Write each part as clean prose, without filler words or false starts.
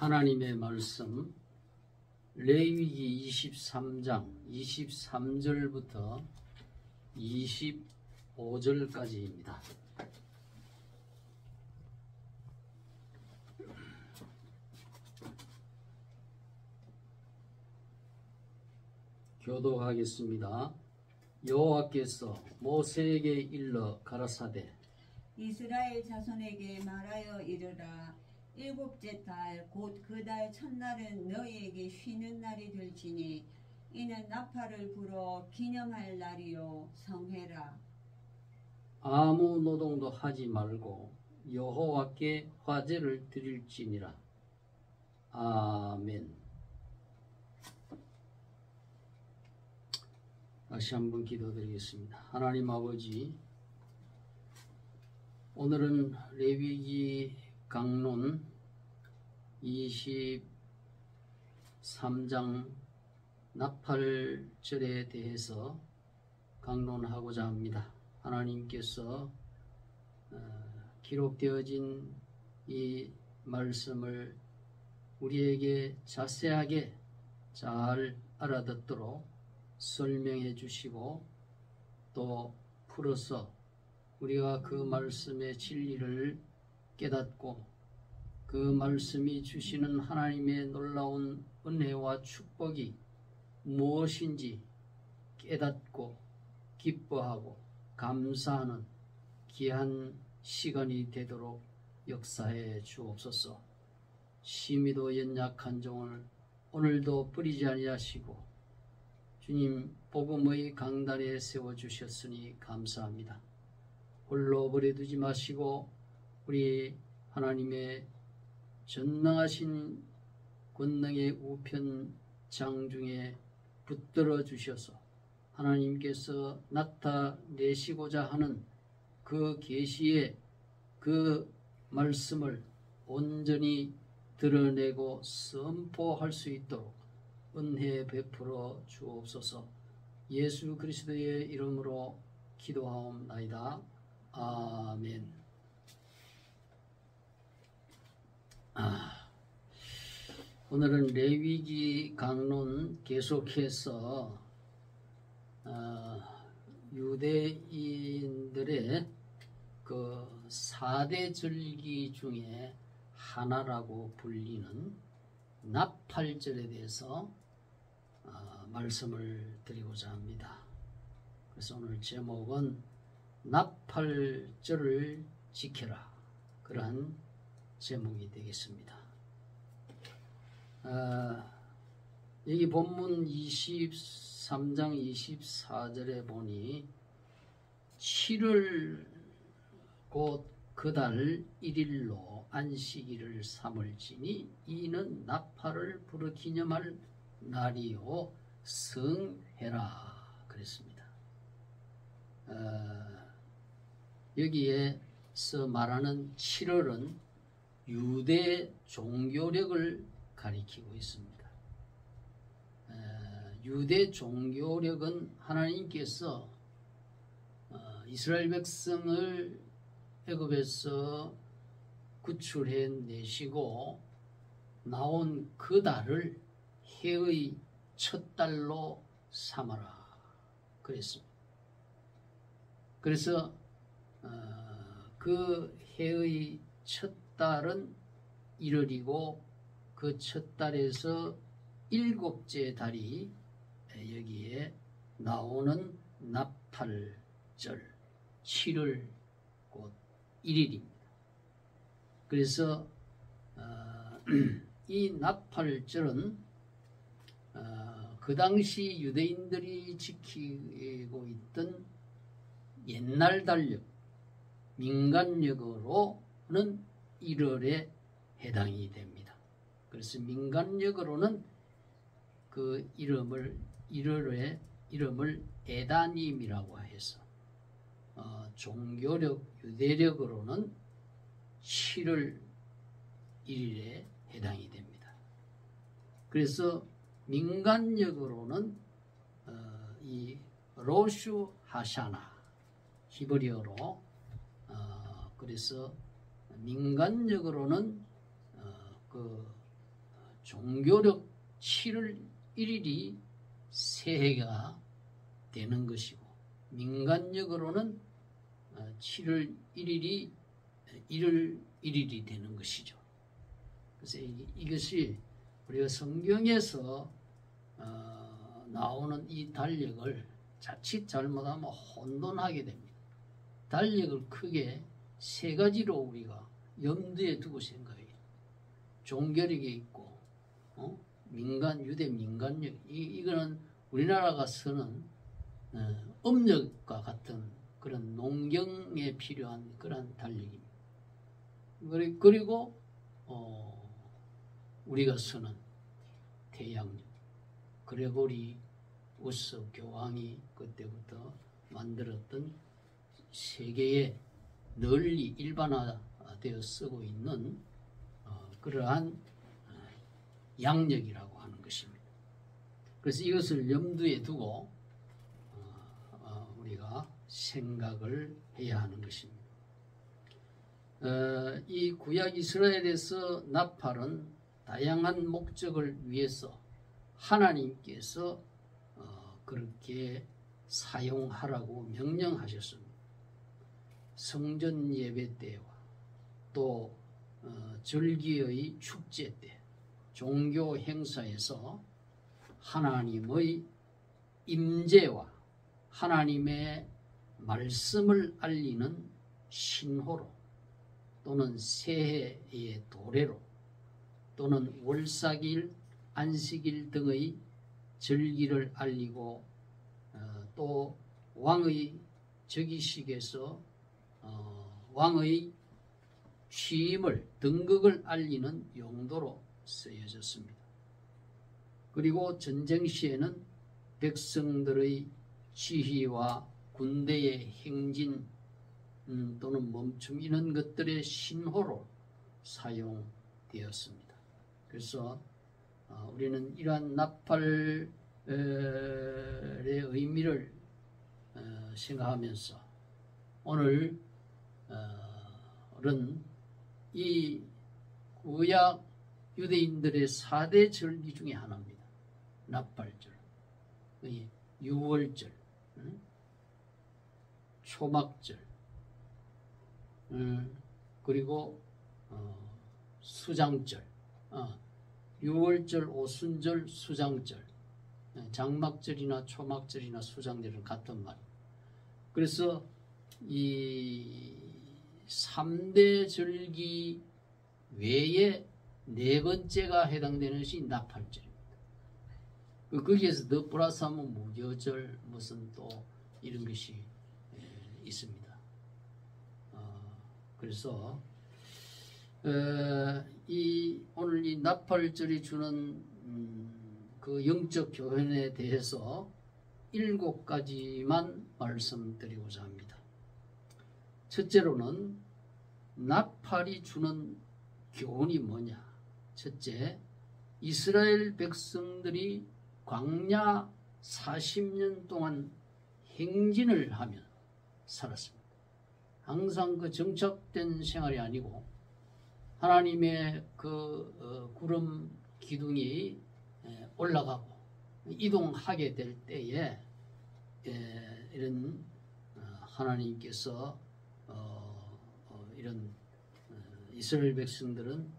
하나님의 말씀 레위기 23장 23절부터 25절까지입니다. 교독하겠습니다. 여호와께서 모세에게 일러 가라사대 이스라엘 자손에게 말하여 이르라. 일곱째 달 곧 그 달 첫날은 너희에게 쉬는 날이 될지니 이는 나팔을 불어 기념할 날이요 성회라. 아무 노동도 하지 말고 여호와께 화제를 드릴지니라. 아멘. 다시 한번 기도드리겠습니다. 하나님 아버지, 오늘은 레위기 강론 23장 나팔절에 대해서 강론하고자 합니다. 하나님께서 기록되어진 이 말씀을 우리에게 자세하게 잘 알아듣도록 설명해 주시고 또 풀어서 우리가 그 말씀의 진리를 깨닫고 그 말씀이 주시는 하나님의 놀라운 은혜와 축복이 무엇인지 깨닫고 기뻐하고 감사하는 귀한 시간이 되도록 역사해 주옵소서. 심히도 연약한 종을 오늘도 뿌리지 아니하시고 주님 복음의 강단에 세워주셨으니 감사합니다. 홀로 버려두지 마시고 우리 하나님의 전능하신 권능의 우편 장중에 붙들어 주셔서 하나님께서 나타내시고자 하는 그 계시의 그 말씀을 온전히 드러내고 선포할 수 있도록 은혜 베풀어 주옵소서. 예수 그리스도의 이름으로 기도하옵나이다. 아멘. 오늘은 레위기 강론 계속해서 유대인들의 그 4대 절기 중에 하나라고 불리는 나팔절에 대해서 말씀을 드리고자 합니다. 그래서 오늘 제목은 나팔절을 지켜라, 그러한 제목이 되겠습니다. 여기 본문 23장 24절에 보니 7월 곧 그 달 1일로 안식일을 삼을지니 이는 나팔을 불어 기념할 날이요 성회라 그랬습니다. 여기에서 말하는 7월은 유대 종교력을 가리키고 있습니다. 유대 종교력은 하나님께서 이스라엘 백성을 애굽에서 구출해 내시고 나온 그 달을 해의 첫 달로 삼아라 그랬습니다. 그래서 그 해의 첫 달은 1월이고 그 첫 달에서 일곱째 달이 여기에 나오는 나팔절 7월 곧 1일입니다. 그래서 이 나팔절은 그 당시 유대인들이 지키고 있던 옛날 달력, 민간력으로는 1월에 해당이 됩니다. 그래서 민간력으로는 그 이름을 1월의 이름을 에다님이라고 해서 종교력, 유대력으로는 7월 1일에 해당이 됩니다. 그래서 민간력으로는 이 로슈 하샤나 히브리어로 그래서 민간적으로는 그 종교력 7월 1일이 새해가 되는 것이고 민간력으로는 7월 1일이 1월 1일이 되는 것이죠. 그래서 이것이 우리가 성경에서 나오는 이 달력을 자칫 잘못하면 혼돈하게 됩니다. 달력을 크게 세 가지로 우리가 염두에 두고 생각해요. 종교력이 있고, 유대 민간력, 이거는 우리나라가 쓰는 음력과 같은 그런 농경에 필요한 그런 달력입니다. 그리고 우리가 쓰는 태양력, 그레고리 우스 교황이 그때부터 만들었던 세계에 널리 일반화되어 쓰고 있는 그러한 양력이라고 하는 것입니다. 그래서 이것을 염두에 두고 우리가 생각을 해야 하는 것입니다. 이 구약 이스라엘에서 나팔은 다양한 목적을 위해서 하나님께서 그렇게 사용하라고 명령하셨습니다. 성전 예배 때와 또 절기의 축제 때, 종교 행사에서 하나님의 임재와 하나님의 말씀을 알리는 신호로 또는 새해의 도래로 또는 월삭일, 안식일 등의 절기를 알리고 또 왕의 즉위식에서 왕의 취임을 등극을 알리는 용도로 쓰여졌습니다. 그리고 전쟁 시에는 백성들의 지휘와 군대의 행진 또는 멈춤 이런 것들의 신호로 사용되었습니다. 그래서 우리는 이러한 나팔의 의미를 생각하면서 오늘은 이 구약 유대인들의 4대 절기 중에 하나입니다. 나팔절, 유월절, 초막절, 그리고 수장절, 유월절, 오순절, 수장절, 장막절이나 초막절이나 수장절은 같은 말입니다. 그래서 이 3대 절기 외에 네 번째가 해당되는 것이 나팔절입니다. 거기에서 더 플러스하면 무교절 무슨 또 이런 것이 있습니다. 그래서 오늘 이 나팔절이 주는 그 영적 교훈에 대해서 7가지만 말씀드리고자 합니다. 첫째로는 나팔이 주는 교훈이 뭐냐? 첫째, 이스라엘 백성들이 광야 40년 동안 행진을 하며 살았습니다. 항상 그 정착된 생활이 아니고 하나님의 그 구름 기둥이 올라가고 이동하게 될 때에 이런 하나님께서 이런 이스라엘 백성들은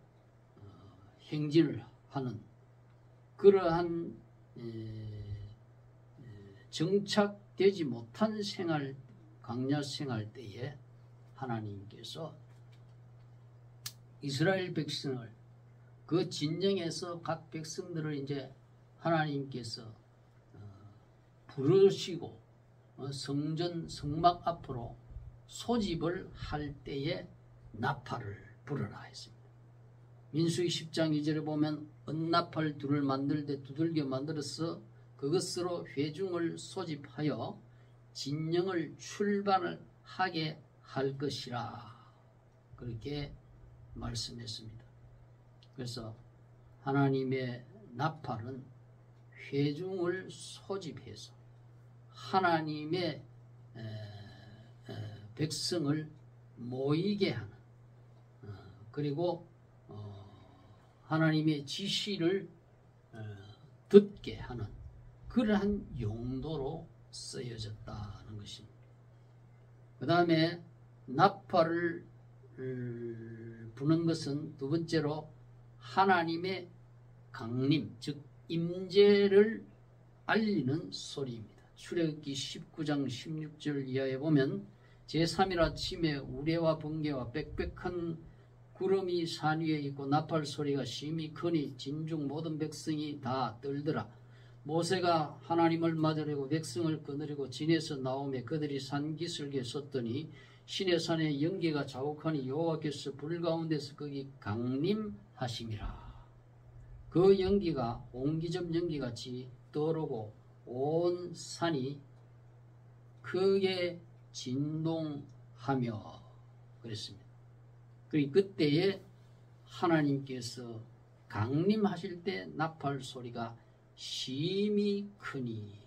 행진을 하는 그러한 정착되지 못한 생활, 광야 생활 때에 하나님께서 이스라엘 백성을 그 진영에서 각 백성들을 이제 하나님께서 부르시고 성전 성막 앞으로 소집을 할 때에 나팔을 불어라 했습니다. 민수기 10장 2절에 보면 은나팔 둘을 만들되 두들겨 만들어서 그것으로 회중을 소집하여 진영을 출발을 하게 할 것이라 그렇게 말씀했습니다. 그래서 하나님의 나팔은 회중을 소집해서 하나님의 백성을 모이게 하는 그리고 하나님의 지시를 듣게 하는 그러한 용도로 쓰여졌다는 것입니다. 그 다음에 나팔을 부는 것은 두 번째로 하나님의 강림, 즉 임재를 알리는 소리입니다. 출애굽기 19장 16절 이하에 보면 제3일 아침에 우레와 번개와 빽빽한 구름이 산 위에 있고 나팔 소리가 심히 크니 진중 모든 백성이 다 떨더라. 모세가 하나님을 맞으려고 백성을 거느리고 진에서 나오매 그들이 산기슭에 섰더니 시내산에 연기가 자욱하니 여호와께서 불 가운데서 거기 강림하심이라. 그 연기가 옹기점 연기같이 떠오르고 온 산이 크게 진동하며 그랬습니다. 그때에 하나님께서 강림하실 때 나팔 소리가 심히 크니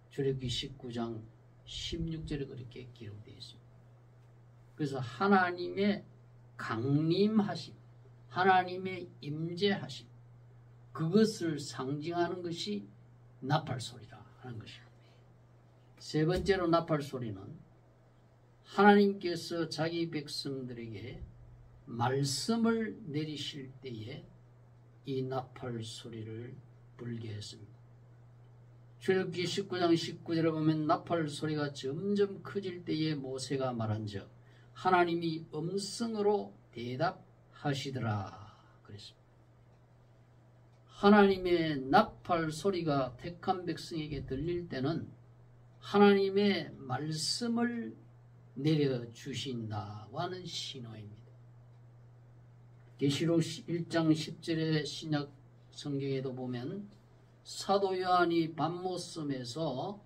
출애굽기 19장 16절에 그렇게 기록되어 있습니다. 그래서 하나님의 강림하심, 하나님의 임재하심, 그것을 상징하는 것이 나팔 소리라 하는 것입니다. 세 번째로 나팔 소리는 하나님께서 자기 백성들에게 말씀을 내리실 때에 이 나팔 소리를 불게 했습니다. 출애굽기 19장 19절에 보면 나팔 소리가 점점 커질 때에 모세가 말한즉 하나님이 음성으로 대답하시더라 그랬습니다. 하나님의 나팔 소리가 택한 백성에게 들릴 때는 하나님의 말씀을 내려주신다고 하는 신호입니다. 계시록 1장 10절의 신약 성경에도 보면 사도 요한이 밤모섬에서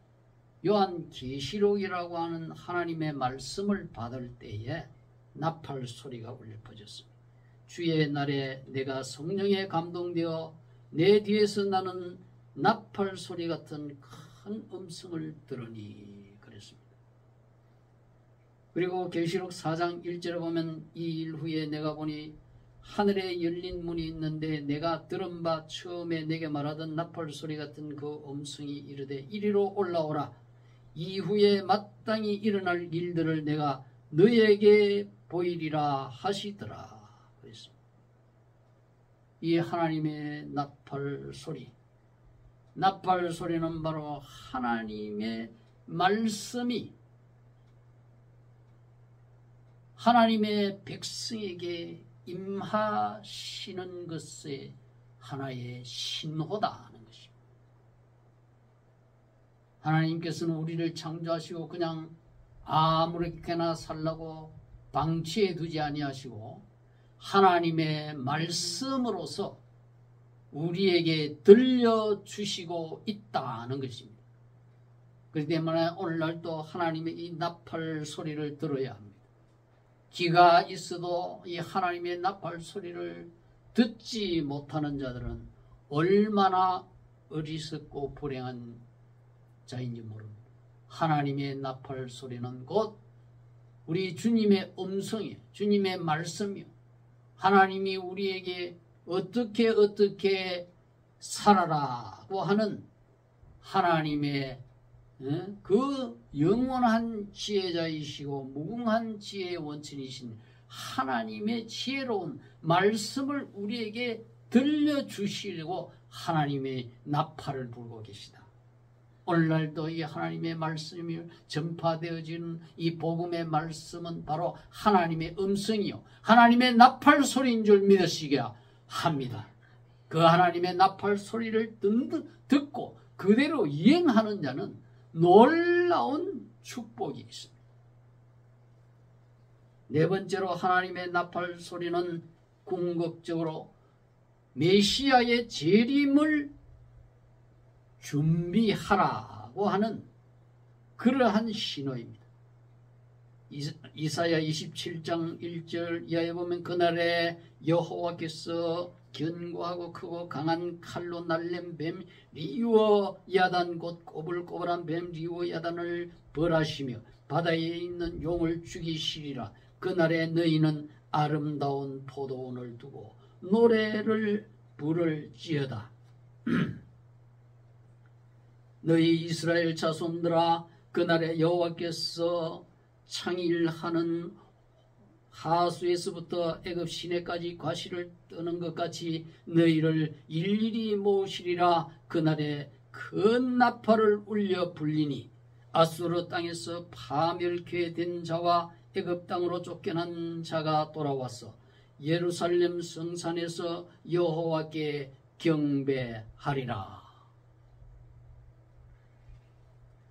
요한 계시록이라고 하는 하나님의 말씀을 받을 때에 나팔 소리가 울려 퍼졌습니다. 주의 날에 내가 성령에 감동되어 내 뒤에서 나는 나팔 소리 같은 큰 음성을 들으니 그랬습니다. 그리고 계시록 4장 1절에 보면 이 일 후에 내가 보니 하늘에 열린 문이 있는데 내가 들은 바 처음에 내게 말하던 나팔 소리 같은 그 음성이 이르되 이리로 올라오라. 이후에 마땅히 일어날 일들을 내가 너에게 보이리라 하시더라. 그랬습니다. 이 하나님의 나팔 소리, 나팔 소리는 바로 하나님의 말씀이 하나님의 백성에게 임하시는 것의 하나의 신호다 하는 것입니다. 하나님께서는 우리를 창조하시고 그냥 아무렇게나 살라고 방치해 두지 아니하시고 하나님의 말씀으로서 우리에게 들려주시고 있다는 것입니다. 그렇기 때문에 오늘날도 하나님의 이 나팔 소리를 들어야 합니다. 귀가 있어도 이 하나님의 나팔 소리를 듣지 못하는 자들은 얼마나 어리석고 불행한 자인지 모릅니다. 하나님의 나팔 소리는 곧 우리 주님의 음성이요, 주님의 말씀이요, 하나님이 우리에게 어떻게 살아라고 하는 하나님의 그 영원한 지혜자이시고 무궁한 지혜의 원천이신 하나님의 지혜로운 말씀을 우리에게 들려주시려고 하나님의 나팔을 불고 계시다. 오늘날도 이 하나님의 말씀이 전파되어지는 이 복음의 말씀은 바로 하나님의 음성이요 하나님의 나팔 소리인 줄 믿으시게 합니다. 그 하나님의 나팔 소리를 듣고 그대로 이행하는 자는 놀라운 축복이 있습니다. 네 번째로 하나님의 나팔 소리는 궁극적으로 메시아의 재림을 준비하라고 하는 그러한 신호입니다. 이사야 27장 1절 이하에 보면 그날에 여호와께서 견고하고 크고 강한 칼로 날랜 뱀 리워 야단 곧 꼬불꼬불한 뱀 리워 야단을 벌하시며 바다에 있는 용을 죽이시리라. 그날에 너희는 아름다운 포도원을 두고 노래를 부를지어다. 너희 이스라엘 자손들아, 그날에 여호와께서 창일하는 하수에서부터 애굽 시내까지 과실을 뜨는 것 같이 너희를 일일이 모으시리라. 그날에 큰 나팔을 울려 불리니 아수르 땅에서 파멸케 된 자와 애굽 땅으로 쫓겨난 자가 돌아와서 예루살렘 성산에서 여호와께 경배하리라.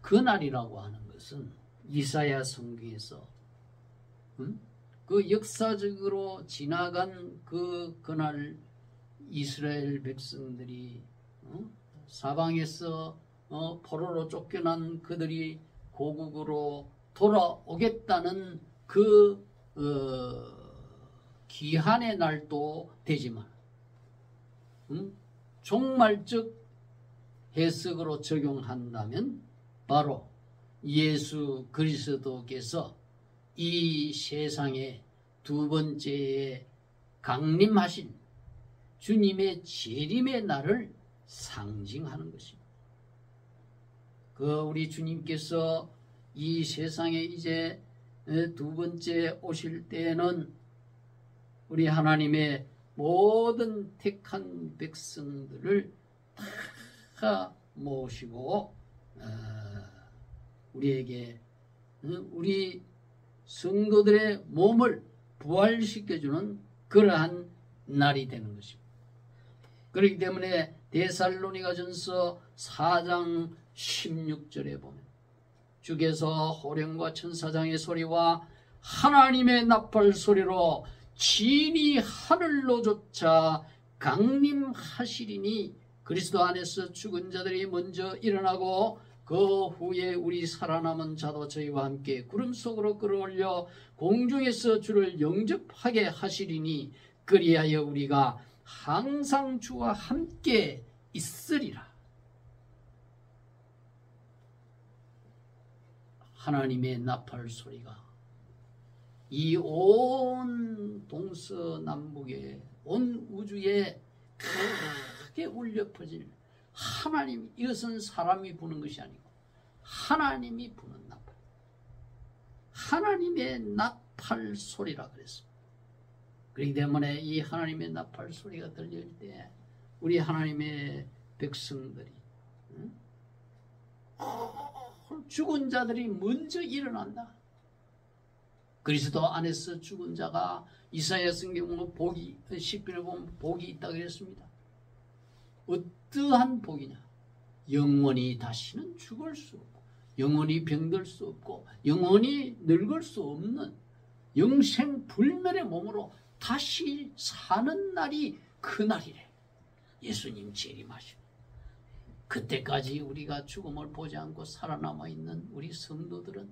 그날이라고 하는 것은 이사야 성경에서 그 역사적으로 지나간 그날 이스라엘 백성들이 사방에서 포로로 쫓겨난 그들이 고국으로 돌아오겠다는 그 기한의 날도 되지만 종말적 해석으로 적용한다면 바로 예수 그리스도께서 이 세상에 두 번째에 강림하신 주님의 재림의 날을 상징하는 것입니다. 우리 주님께서 이 세상에 이제 두 번째 오실 때에는 우리 하나님의 모든 택한 백성들을 다 모시고 우리에게 우리 성도들의 몸을 부활시켜주는 그러한 날이 되는 것입니다. 그렇기 때문에 데살로니가전서 4장 16절에 보면 주께서 호령과 천사장의 소리와 하나님의 나팔 소리로 진이 하늘로조차 강림하시리니 그리스도 안에서 죽은 자들이 먼저 일어나고 그 후에 우리 살아남은 자도 저희와 함께 구름 속으로 끌어올려 공중에서 주를 영접하게 하시리니 그리하여 우리가 항상 주와 함께 있으리라. 하나님의 나팔 소리가 이 온 동서남북에 온 우주에 크게 울려 퍼질 하나님, 이것은 사람이 부는 것이 아니고 하나님이 부는 나팔, 하나님의 나팔 소리라 그랬습니다. 그렇기 때문에 이 하나님의 나팔 소리가 들릴 때 우리 하나님의 백성들이 죽은 자들이 먼저 일어난다. 그리스도 안에서 죽은 자가 이사야 성경 보면 복이, 시편을 보면 복이 있다고 그랬습니다. 어떠한 복이냐? 영원히 다시는 죽을 수 없고 영원히 병들 수 없고 영원히 늙을 수 없는 영생 불멸의 몸으로 다시 사는 날이 그 날이래. 예수님 재림하시고 그때까지 우리가 죽음을 보지 않고 살아남아 있는 우리 성도들은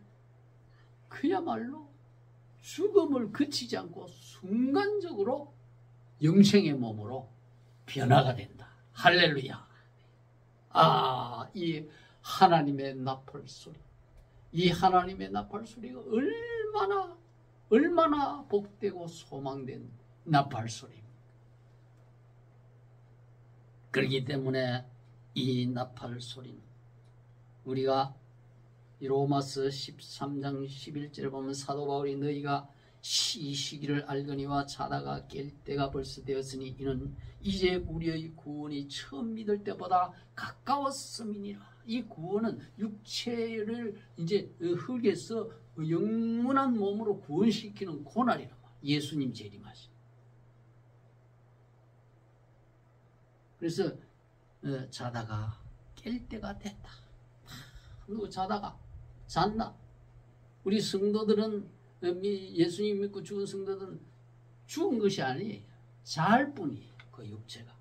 그야말로 죽음을 그치지 않고 순간적으로 영생의 몸으로 변화가 된다. 할렐루야. 이 하나님의 나팔 소리, 이 하나님의 나팔 소리가 얼마나 복되고 소망된 나팔 소리입니다. 그렇기 때문에 이 나팔 소리는 우리가 로마서 13장 11절에 보면 사도 바울이 너희가 이 시기를 알거니와 자다가 깰 때가 벌써 되었으니 이는 이제 우리의 구원이 처음 믿을 때보다 가까웠음이니라. 이 구원은 육체를 이제 흙에서 영원한 몸으로 구원시키는 고날이란 말이야. 예수님 재림하신. 그래서 자다가 깰 때가 됐다. 누구 자다가 잤나? 우리 성도들은 예수님 믿고 죽은 성도들은 죽은 것이 아니에요. 잘 뿐이에요. 그 육체가.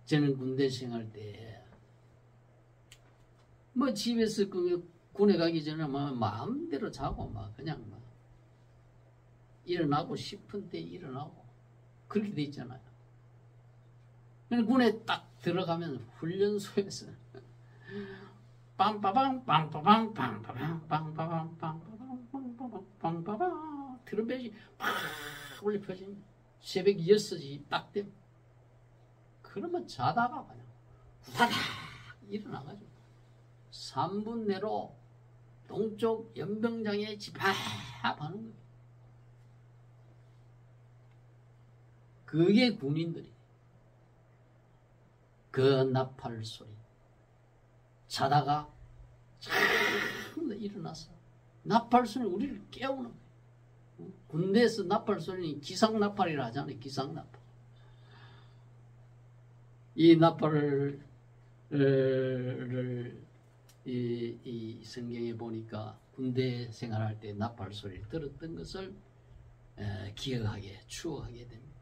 저는 군대 생활 때 뭐 집에서 그 군에 가기 전에 뭐 마음대로 자고 막 그냥 막 일어나고 싶은 때 일어나고 그렇게 돼 있잖아요. 군에 딱 들어가면 훈련소에서 빵빠방 빵빠방 빵빠방 빵빠방 빵빠방 빵빠방 빵빠방 트럼펫이 팍 울려 퍼집니다. 새벽 6시 딱 되면. 그러면 자다가 그냥 후다닥 일어나가지고 3분 내로 동쪽 연병장에 집합하는 거예요. 그게 군인들이. 그 나팔 소리. 자다가 참 일어나서 나팔 소리 우리를 깨우는 거예요. 군대에서 나팔 소리는 기상나팔이라 하잖아요. 기상나팔. 이 나팔을 이 성경에 보니까 군대 생활할 때 나팔 소리를 들었던 것을 기억하게 추억하게 됩니다.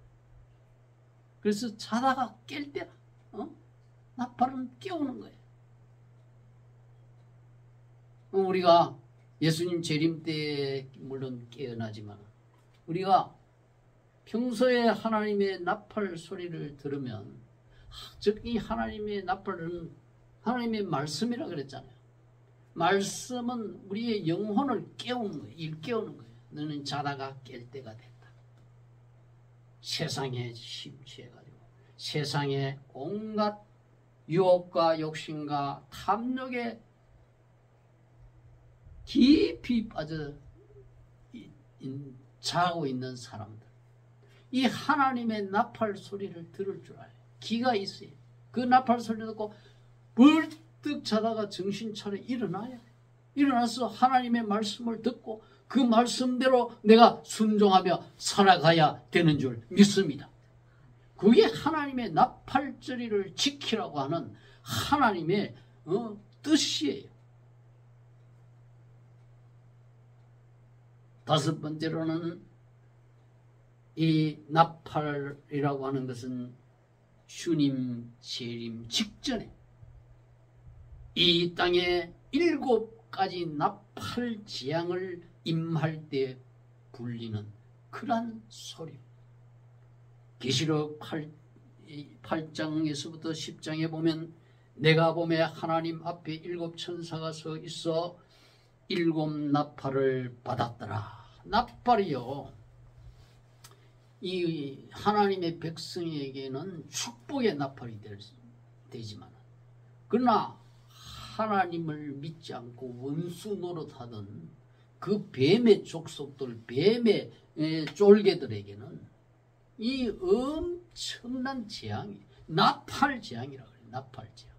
그래서 자다가 깰 때라 나팔은 깨우는 거예요. 우리가 예수님 재림 때 물론 깨어나지만 우리가 평소에 하나님의 나팔 소리를 들으면 즉 이 하나님의 나팔은 하나님의 말씀이라 그랬잖아요. 말씀은 우리의 영혼을 깨우는 거예요. 일깨우는 거예요. 너는 자다가 깰 때가 됐다. 세상에 심취해가지고 세상에 온갖 유혹과 욕심과 탐욕에 깊이 빠져 자고 있는 사람들. 이 하나님의 나팔 소리를 들을 줄 알아요. 기가 있어요. 그 나팔 소리 듣고 벌떡 자다가 정신 차려 일어나야 돼. 일어나서 하나님의 말씀을 듣고 그 말씀대로 내가 순종하며 살아가야 되는 줄 믿습니다. 그게 하나님의 나팔절이를 지키라고 하는 하나님의 뜻이에요. 다섯 번째로는 이 나팔이라고 하는 것은 주님 재림 직전에 이 땅에 7가지 나팔 재앙을 임할 때 불리는 그러한 소리. 계시록 8장에서부터 10장에 보면 내가 보매 하나님 앞에 7 천사가 서 있어 7 나팔을 받았더라. 나팔이요. 이 하나님의 백성에게는 축복의 나팔이 되지만 그러나 하나님을 믿지 않고 원수 노릇하던 그 뱀의 족속들, 뱀의 쫄개들에게는 이 엄청난 재앙이 나팔 재앙이라고 그래요. 나팔 재앙.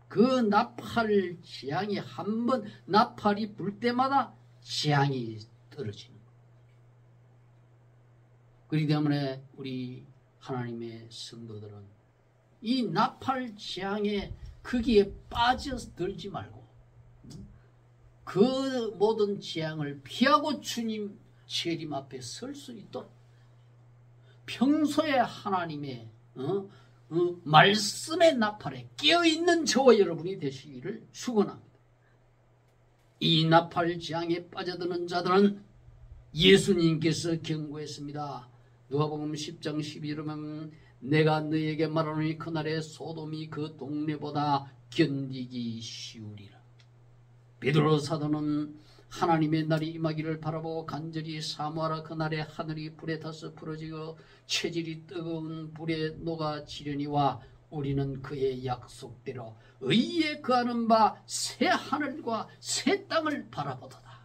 그 나팔 재앙이 한 번 나팔이 불 때마다 재앙이 떨어지는 거예요. 그렇기 때문에 우리 하나님의 성도들은 이 나팔 재앙의 거기에 빠져들지 말고 그 모든 재앙을 피하고 주님 재림 앞에 설 수 있도록 평소에 하나님의 말씀의 나팔에 깨어있는 저와 여러분이 되시기를 축원합니다. 이 나팔 재앙에 빠져드는 자들은 예수님께서 경고했습니다. 누가복음 10장 12절에 보면 내가 너에게 말하노니 그날에 소돔이 그 동네보다 견디기 쉬우리라. 베드로 사도는 하나님의 날이 임하기를 바라보고 간절히 사모하라. 그날에 하늘이 불에 타서 부러지고 체질이 뜨거운 불에 녹아지려니와 우리는 그의 약속대로 의에 거하는 바 새 하늘과 새 땅을 바라보도다.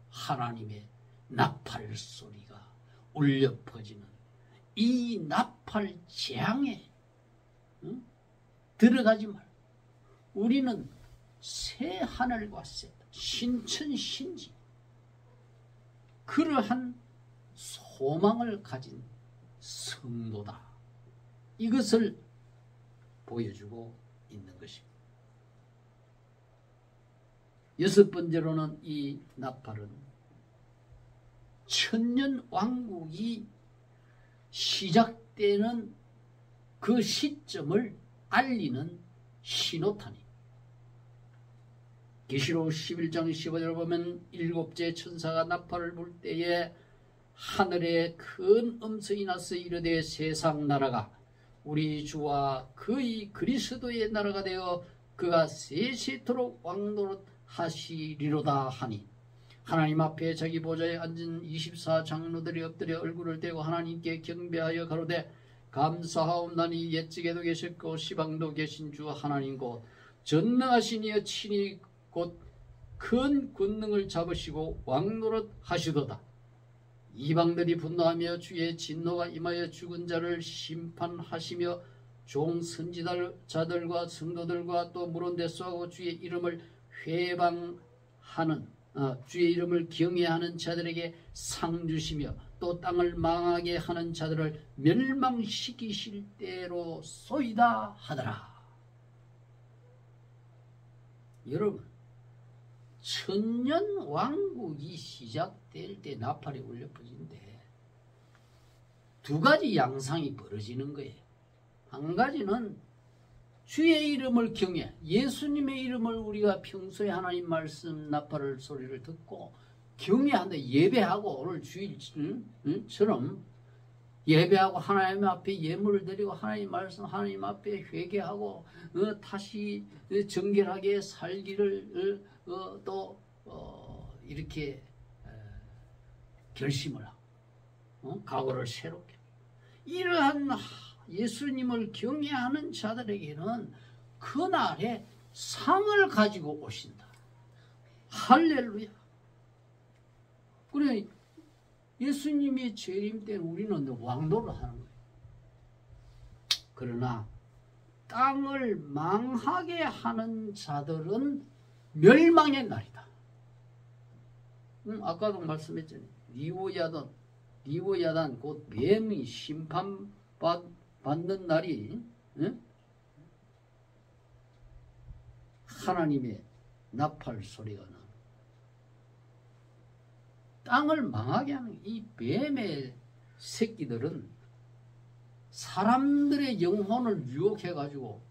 하나님의 나팔 소리가 울려 퍼지는 이 나팔 재앙에 들어가지 말고 우리는 새 하늘과 새 땅, 신천신지 그러한 소망을 가진 성도다. 이것을 보여주고 있는 것입니다. 여섯 번째로는 이 나팔은 천년 왕국이 시작되는 그 시점을 알리는 신호탄이. 계시록 11장 15절을 보면 7째 천사가 나팔을 불 때에 하늘에 큰 음성이 나서 이르되 세상 나라가 우리 주와 그의 그리스도의 나라가 되어 그가 세세토록 왕노릇 하시리로다 하니 하나님 앞에 자기 보좌에 앉은 24장로들이 엎드려 얼굴을 대고 하나님께 경배하여 가로되 감사하옵나니 옛적에도 계셨고 시방도 계신 주 하나님 곧 전능하신 이여 친히 곧 큰 권능을 잡으시고 왕노릇 하시도다. 이방들이 분노하며 주의 진노가 임하여 죽은 자를 심판하시며 종 선지자들과 성도들과 또 물온데 쏘고 주의 이름을 회방하는 주의 이름을 경외하는 자들에게 상 주시며 또 땅을 망하게 하는 자들을 멸망시키실 때로 쏘이다 하더라. 여러분, 천년 왕국이 시작될 때 나팔이 울려 퍼진데 두 가지 양상이 벌어지는 거예요. 한 가지는 주의 이름을 경외, 예수님의 이름을 우리가 평소에 하나님 말씀 나팔을 소리를 듣고 경외한다, 예배하고 오늘 주일처럼 예배하고 하나님 앞에 예물을 드리고 하나님 말씀 하나님 앞에 회개하고 다시 정결하게 살기를 또 이렇게 결심을 하고 각오를 새롭게 이러한 예수님을 경외하는 자들에게는 그날에 상을 가지고 오신다. 할렐루야. 그래 예수님의 재림 때는 우리는 왕도를 하는 거예요. 그러나 땅을 망하게 하는 자들은 멸망의 날이다. 아까도 말씀했잖아요. 리오야단 곧 뱀이 심판받는 날이 하나님의 나팔 소리가 나. 땅을 망하게 하는 이 뱀의 새끼들은 사람들의 영혼을 유혹해가지고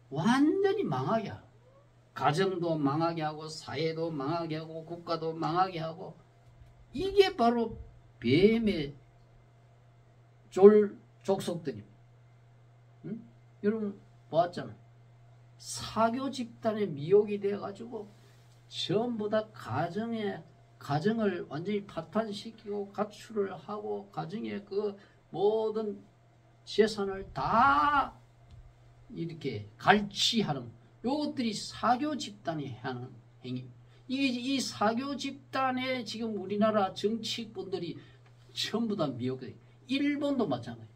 완전히 망하게 하고 가정도 망하게 하고 사회도 망하게 하고 국가도 망하게 하고 이게 바로 뱀의 족속들입니다. 여러분 보았잖아요. 사교 집단의 미혹이 돼가지고 전부 다 가정을 완전히 파탄시키고 가출을 하고 가정의 그 모든 재산을 다 이렇게 갈취하는 요것들이 사교 집단이 하는 행위. 이 사교 집단에 지금 우리나라 정치꾼들이 전부 다 미혹돼. 일본도 마찬가지.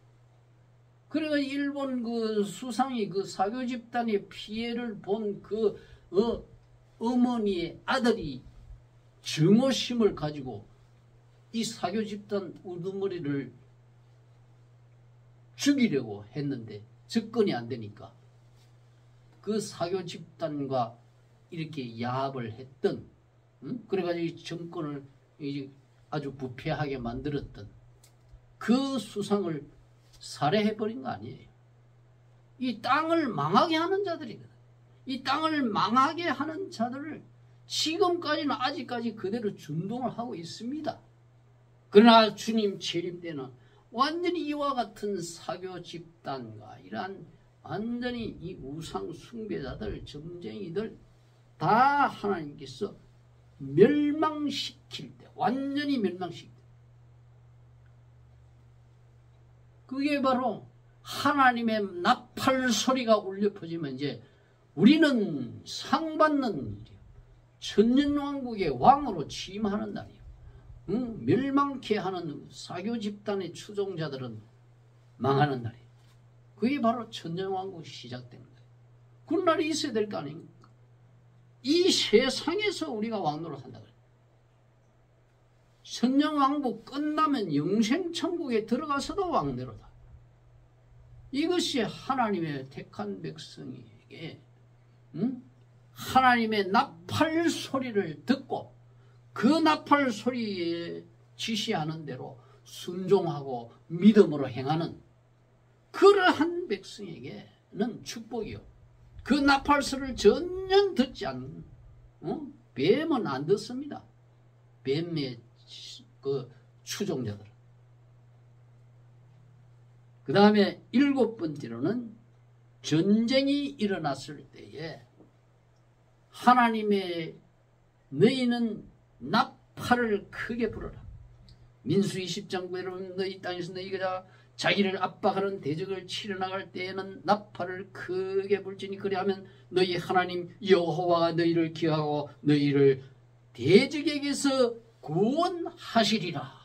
그래가 일본 그 수상이 그 사교 집단의 피해를 본 그 어머니의 아들이 증오심을 가지고 이 사교 집단 우두머리를 죽이려고 했는데 접근이 안 되니까 그 사교 집단과 이렇게 야합을 했던 그래가지고 정권을 아주 부패하게 만들었던 그 수상을 살해해버린 거 아니에요. 이 땅을 망하게 하는 자들이거든. 이 땅을 망하게 하는 자들을 지금까지는 아직까지 그대로 준동을 하고 있습니다. 그러나 주님 재림 때는 완전히 이와 같은 사교 집단과 이러한 완전히 이 우상 숭배자들, 점쟁이들 다 하나님께서 멸망시킬 때, 완전히 멸망시킬 때. 그게 바로 하나님의 나팔 소리가 울려 퍼지면 이제 우리는 상 받는 일이에요. 천년왕국의 왕으로 취임하는 날이에요. 멸망케 하는 사교 집단의 추종자들은 망하는 날이에요. 그게 바로 천년왕국이 시작되는 거예요. 그런 날이 있어야 될 거 아닙니까? 이 세상에서 우리가 왕노를 한다 그래요. 천년왕국 끝나면 영생천국에 들어가서도 왕노로다. 이것이 하나님의 택한 백성에게 하나님의 나팔 소리를 듣고 그 나팔 소리에 지시하는 대로 순종하고 믿음으로 행하는 그러한 백성에게는 축복이요. 그 나팔 소리를 전혀 듣지 않는 뱀은 안 듣습니다. 뱀의 그 추종자들. 그 다음에 7번째로는 전쟁이 일어났을 때에 하나님의 너희는 나팔을 크게 불어라. 민수 20장 9에 너희 땅에서 너희가 자기를 압박하는 대적을 치러 나갈 때에는 나팔을 크게 불지니 그리하면 너희 하나님 여호와가 너희를 기하고 너희를 대적에게서 구원하시리라.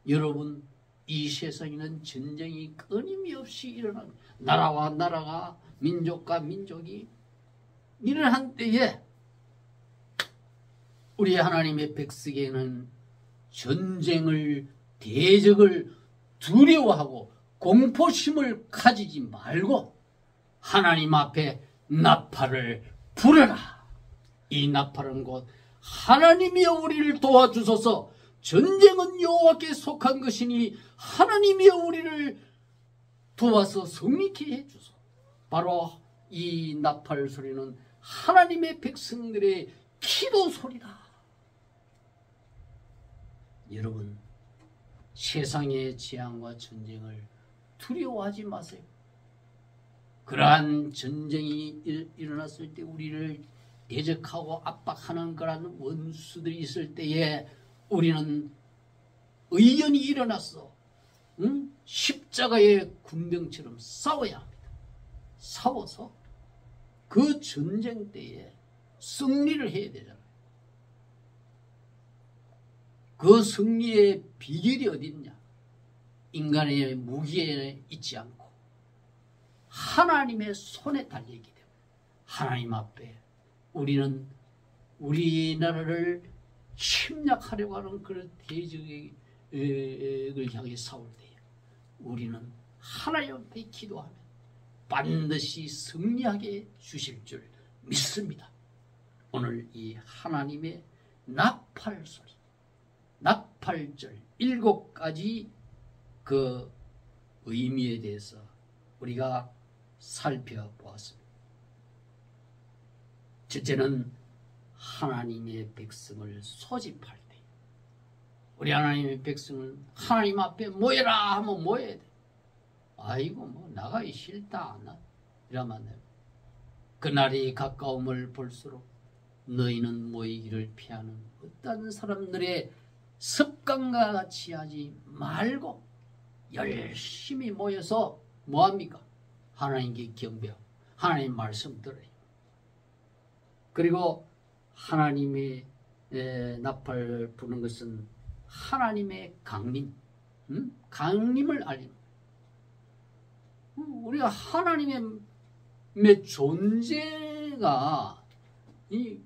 여러분, 이 세상에는 전쟁이 끊임없이 일어납니다. 나라와 나라가, 민족과 민족이 일어난 때에 우리 하나님의 백성에게는 전쟁을, 대적을 두려워하고 공포심을 가지지 말고 하나님 앞에 나팔을 불어라. 이 나팔은 곧 하나님이여 우리를 도와주소서. 전쟁은 여호와께 속한 것이니 하나님이여 우리를 도와서 승리케 해주소. 바로 이 나팔 소리는 하나님의 백성들의 기도 소리다. 여러분, 세상의 재앙과 전쟁을 두려워하지 마세요. 그러한 전쟁이 일어났을 때 우리를 대적하고 압박하는 그러한 원수들이 있을 때에 우리는 의연히 일어났어. 십자가의 군병처럼 싸워야 합니다. 싸워서 그 전쟁 때에 승리를 해야 되잖아요. 그 승리의 비결이 어디 있냐? 인간의 무기에 있지 않고 하나님의 손에 달려있기 때문에 하나님 앞에 우리는 우리나라를 침략하려고 하는 그런 대적을 향해 싸울 때에 우리는 하나님 앞에 기도하면 반드시 승리하게 주실 줄 믿습니다. 오늘 이 하나님의 나팔 소리, 나팔절 7가지 그 의미에 대해서 우리가 살펴보았습니다. 첫째는 하나님의 백성을 소집할 때, 우리 하나님의 백성은 하나님 앞에 모여라 하면 모여야 돼. 아이고 뭐 나가기 싫다 이러면 그날이 가까움을 볼수록 너희는 모이기를 피하는 어떤 사람들의 습관과 같이 하지 말고 열심히 모여서 뭐합니까? 하나님께 경배하고 하나님 말씀 들어요. 그리고 하나님의 나팔 부는 것은 하나님의 강림, 강림을 알립니다. 우리가 하나님의 존재가 이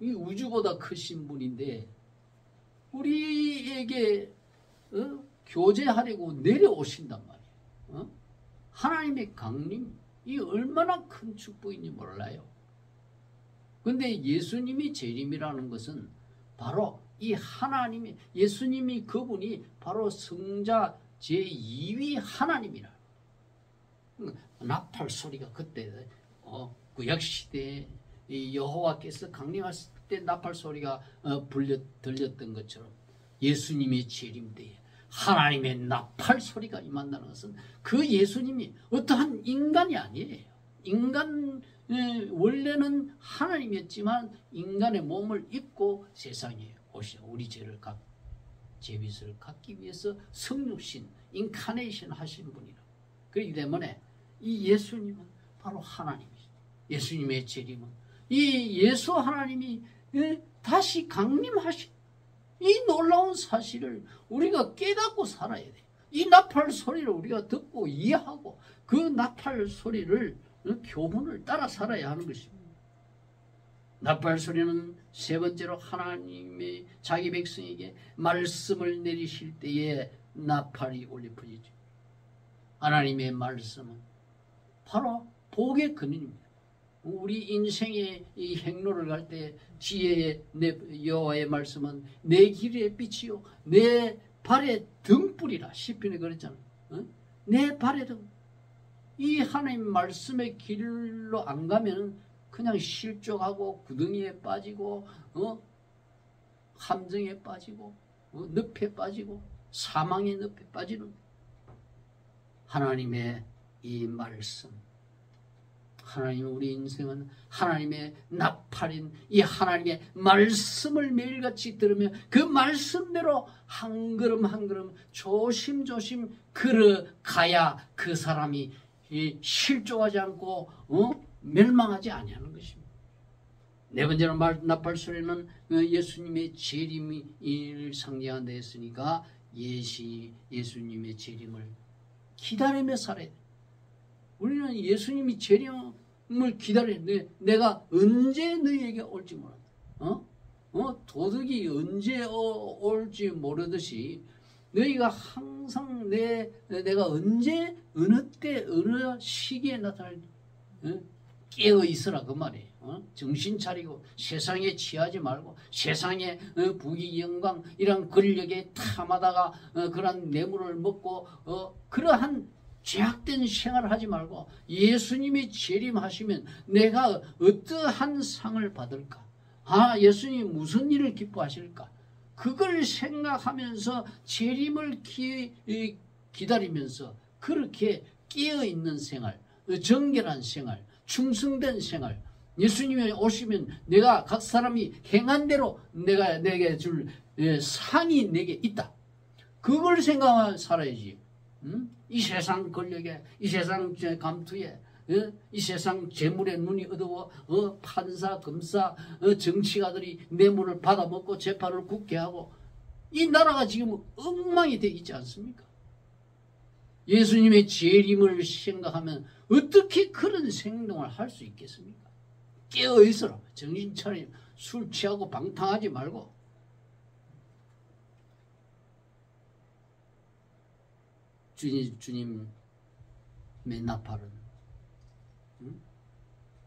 우주보다 크신 분인데 우리에게 교제하려고 내려오신단 말이에요. 하나님의 강림, 이 얼마나 큰 축복인지 몰라요. 근데 예수님이 재림이라는 것은 바로 이 하나님이, 예수님이 그분이 바로 성자 제2위 하나님이라. 나팔 소리가 그때 구약시대에 여호와께서 강림하실 때 나팔 소리가 들렸던 것처럼 예수님의 재림 때에 하나님의 나팔 소리가 임한다는 것은 그 예수님이 어떠한 인간이 아니에요. 인간 원래는 하나님이었지만 인간의 몸을 입고 세상에 오셔 우리 죄를 죄빚을 갚기 위해서 성육신 인카네이션 하신 분이라. 그렇기 때문에 이 예수님은 바로 하나님이죠. 예수님의 재림은 이 예수 하나님이 다시 강림하신 이 놀라운 사실을 우리가 깨닫고 살아야 돼. 이 나팔 소리를 우리가 듣고 이해하고 그 나팔 소리를 교훈을 따라 살아야 하는 것입니다. 나팔 소리는 세 번째로 하나님의 자기 백성에게 말씀을 내리실 때에 나팔이 울려 퍼지죠. 하나님의 말씀은 바로 복의 근원입니다. 우리 인생의 이 행로를 갈 때 지혜의 여호와의 말씀은 내 길의 빛이요 내 발의 등불이라 시편에 그랬잖아요. 내 발의 등. 이 하나님 말씀의 길로 안 가면 그냥 실족하고 구덩이에 빠지고 함정에 빠지고 늪에 빠지고 사망의 늪에 빠지는 하나님의 이 말씀, 하나님, 우리 인생은 하나님의 나팔인 이 하나님의 말씀을 매일같이 들으며 그 말씀대로 한 걸음 한 걸음 조심조심 걸어가야 그 사람이 실족하지 않고 멸망하지 아니하는 것입니다. 네 번째로 나팔소리는 예수님의 재림을 상징한다 했으니까 예수님의 재림을 기다리며 살아야 돼. 우리는 예수님이 재림을 기다려. 내가 언제 너희에게 올지 모른다. 도둑이 언제 올지 모르듯이 너희가 항상 내가 언제 어느 때 어느 시기에 나타날지 깨어 있으라 그 말이에요. 정신 차리고 세상에 취하지 말고 세상에 부귀 영광 이런 권력에 탐하다가 그런 뇌물을 먹고 그러한 죄악된 생활을 하지 말고 예수님이 재림하시면 내가 어떠한 상을 받을까? 예수님이 무슨 일을 기뻐하실까? 그걸 생각하면서 재림을 기다리면서 그렇게 깨어있는 생활, 정결한 생활, 충성된 생활, 예수님이 오시면 내가 각 사람이 행한 대로 내게 줄 상이 내게 있다. 그걸 생각하며 살아야지. 이 세상 권력에, 이 세상 감투에, 이 세상 재물에 눈이 어두워 판사, 검사, 정치가들이 뇌물을 받아먹고 재판을 굳게 하고 이 나라가 지금 엉망이 되어 있지 않습니까? 예수님의 재림을 생각하면 어떻게 그런 행동을 할 수 있겠습니까? 깨어있어라. 정신 차리고 술 취하고 방탕하지 말고. 주님의 나팔은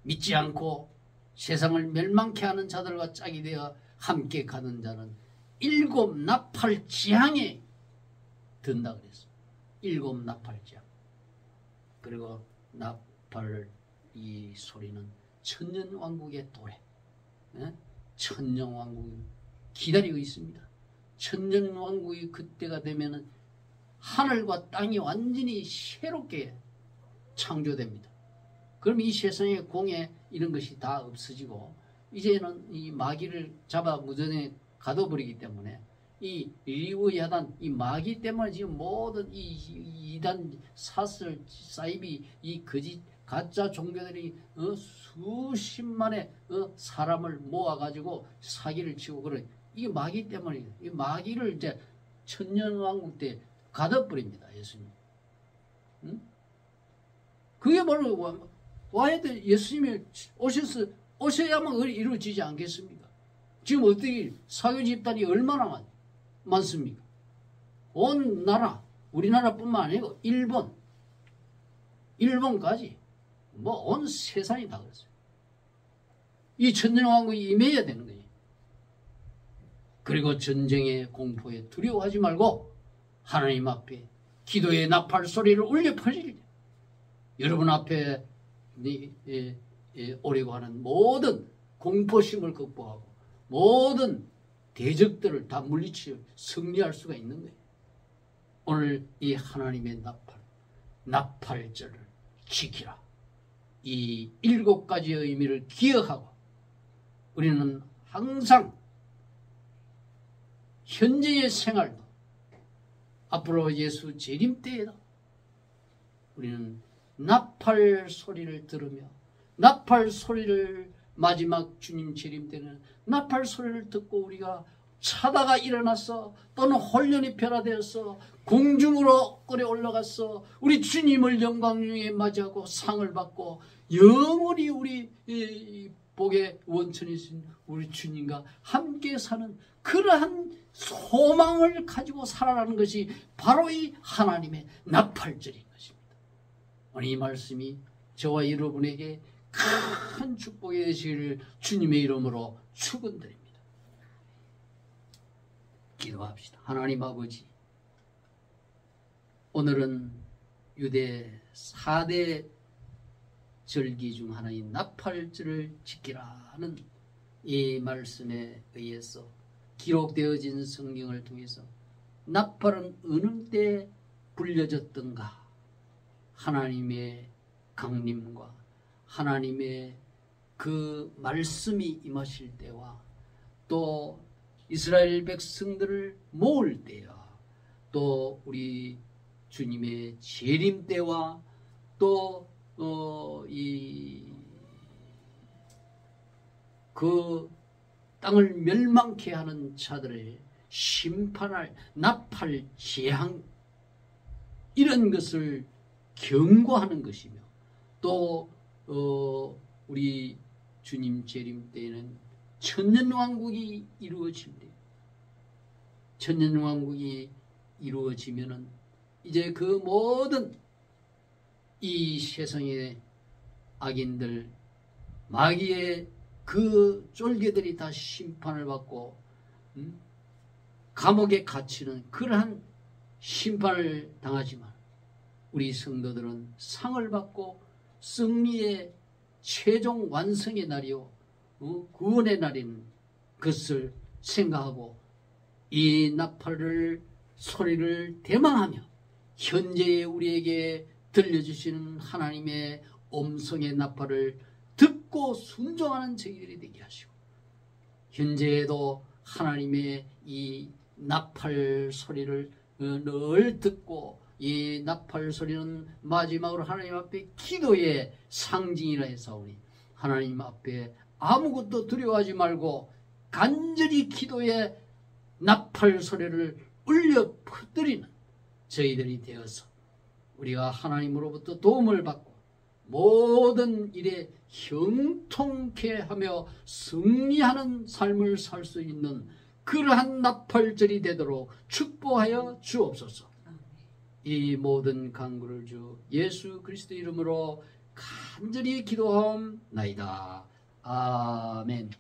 믿지 않고 세상을 멸망케 하는 자들과 짝이 되어 함께 가는 자는 7 나팔 지향에 든다 그랬어. 7 나팔 지향. 그리고 나팔 이 소리는 천년왕국의 도래. 천년왕국이 기다리고 있습니다. 천년왕국이 그때가 되면은 하늘과 땅이 완전히 새롭게 창조됩니다. 그럼 이 세상의 공해 이런 것이 다 없어지고 이제는 이 마귀를 잡아 무전에 가둬버리기 때문에 이 리우야단 이 마귀 때문에 지금 모든 이 이단 사슬 사이비 이 거짓 가짜 종교들이 수십만의 사람을 모아가지고 사기를 치고 그래. 이 마귀 때문에 이 마귀를 이제 천년왕국 때 가둬버립니다. 예수님. 그게 바로 와야 돼. 예수님이 오셔야만 이루어지지 않겠습니까? 지금 어떻게 사교 집단이 얼마나 많습니까? 온 나라, 우리나라뿐만 아니고 일본까지 온 세상이 다 그랬어요. 이 천년왕국이 임해야 되는 거예요. 그리고 전쟁의 공포에 두려워하지 말고 하나님 앞에 기도의 나팔 소리를 울려 퍼질 때 여러분 앞에 오려고 하는 모든 공포심을 극복하고 모든 대적들을 다 물리치려 승리할 수가 있는 거예요. 오늘 이 하나님의 나팔절을 지키라. 이 7가지의 의미를 기억하고 우리는 항상 현재의 생활도 앞으로 예수 재림 때에도 우리는 나팔 소리를 들으며 나팔 소리를 마지막 주님 재림 때는 나팔 소리를 듣고 우리가 자다가 일어나서 또는 혼련이 변화되어서 공중으로 끌어 올라가서 우리 주님을 영광 중에 맞이하고 상을 받고 영원히 우리 복의 원천이신 우리 주님과 함께 사는 그러한 소망을 가지고 살아가는 것이 바로 이 하나님의 나팔절인 것입니다. 오늘 이 말씀이 저와 여러분에게 큰 축복이 되시기를 주님의 이름으로 축원드립니다. 기도합시다. 하나님 아버지, 오늘은 유대 4대 절기 중 하나인 나팔절을 지키라는 이 말씀에 의해서 기록되어진 성경을 통해서 나팔은 어느 때 불려졌던가 하나님의 강림과 하나님의 그 말씀이 임하실 때와 또 이스라엘 백성들을 모을 때와 또 우리 주님의 재림 때와 또 그 땅을 멸망케 하는 자들을 심판할 나팔 재앙 이런 것을 경고하는 것이며 또 우리 주님 재림 때에는 천년왕국이 이루어집니다. 천년왕국이 이루어지면은 이제 그 모든 이 세상의 악인들 마귀의 그 쫄개들이 다 심판을 받고 감옥에 갇히는 그러한 심판을 당하지만 우리 성도들은 상을 받고 승리의 최종 완성의 날이요 구원의 날인 것을 생각하고 이 나팔을 소리를 대망하며 현재의 우리에게 들려주시는 하나님의 음성의 나팔을 듣고 순종하는 저희들이 되게 하시고 현재에도 하나님의 이 나팔 소리를 늘 듣고 이 나팔 소리는 마지막으로 하나님 앞에 기도의 상징이라 해서오니 하나님 앞에 아무것도 두려워하지 말고 간절히 기도의 나팔 소리를 울려 퍼뜨리는 저희들이 되어서 우리가 하나님으로부터 도움을 받고 모든 일에 형통케 하며 승리하는 삶을 살 수 있는 그러한 나팔절이 되도록 축복하여 주옵소서. 이 모든 간구를 주 예수 그리스도 이름으로 간절히 기도하옵나이다. 아멘.